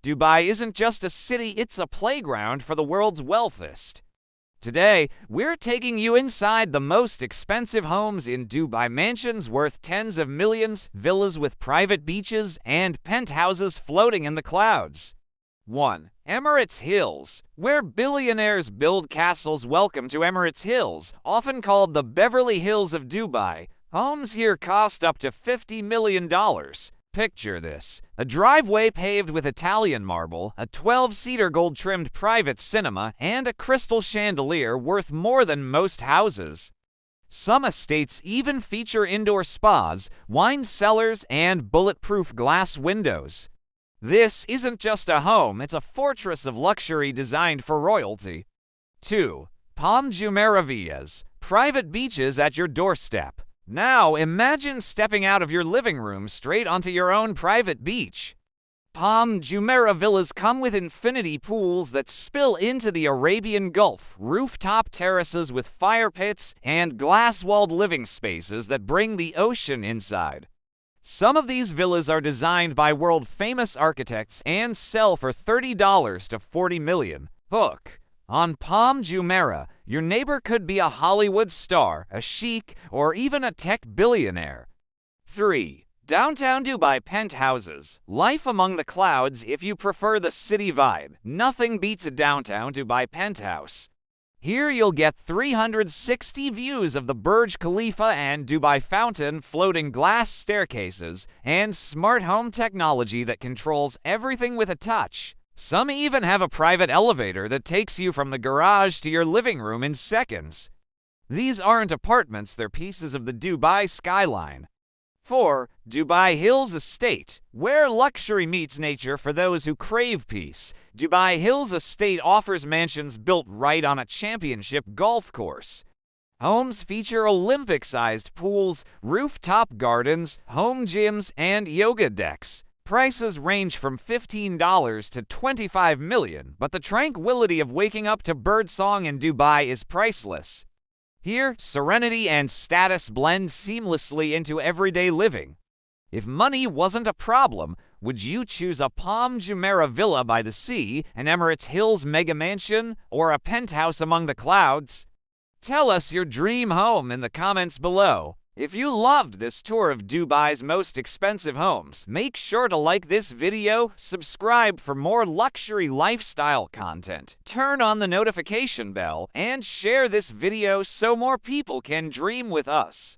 Dubai isn't just a city, it's a playground for the world's wealthiest. Today, we're taking you inside the most expensive homes in Dubai, mansions worth tens of millions, villas with private beaches, and penthouses floating in the clouds. 1. Emirates Hills, where billionaires build castles. Welcome to Emirates Hills, often called the Beverly Hills of Dubai. Homes here cost up to $50 million. Picture this: a driveway paved with Italian marble, a 12-seater gold-trimmed private cinema, and a crystal chandelier worth more than most houses. Some estates even feature indoor spas, wine cellars, and bulletproof glass windows. This isn't just a home, it's a fortress of luxury designed for royalty. 2. Palm Jumeirah villas, private beaches at your doorstep. Now, imagine stepping out of your living room straight onto your own private beach. Palm Jumeirah villas come with infinity pools that spill into the Arabian Gulf, rooftop terraces with fire pits, and glass-walled living spaces that bring the ocean inside. Some of these villas are designed by world-famous architects and sell for $30 to $40 million. Hook. On Palm Jumeirah, your neighbor could be a Hollywood star, a sheik, or even a tech billionaire. 3. Downtown Dubai penthouses. Life among the clouds if you prefer the city vibe. Nothing beats a downtown Dubai penthouse. Here you'll get 360 views of the Burj Khalifa and Dubai Fountain, floating glass staircases, and smart home technology that controls everything with a touch. Some even have a private elevator that takes you from the garage to your living room in seconds. These aren't apartments, they're pieces of the Dubai skyline. 4. Dubai Hills Estate, where luxury meets nature for those who crave peace. Dubai Hills Estate offers mansions built right on a championship golf course. Homes feature Olympic-sized pools, rooftop gardens, home gyms, and yoga decks. Prices range from $15 to $25 million, but the tranquility of waking up to birdsong in Dubai is priceless. Here, serenity and status blend seamlessly into everyday living. If money wasn't a problem, would you choose a Palm Jumeirah villa by the sea, an Emirates Hills mega mansion, or a penthouse among the clouds? Tell us your dream home in the comments below. If you loved this tour of Dubai's most expensive homes, make sure to like this video, subscribe for more luxury lifestyle content, turn on the notification bell, and share this video so more people can dream with us.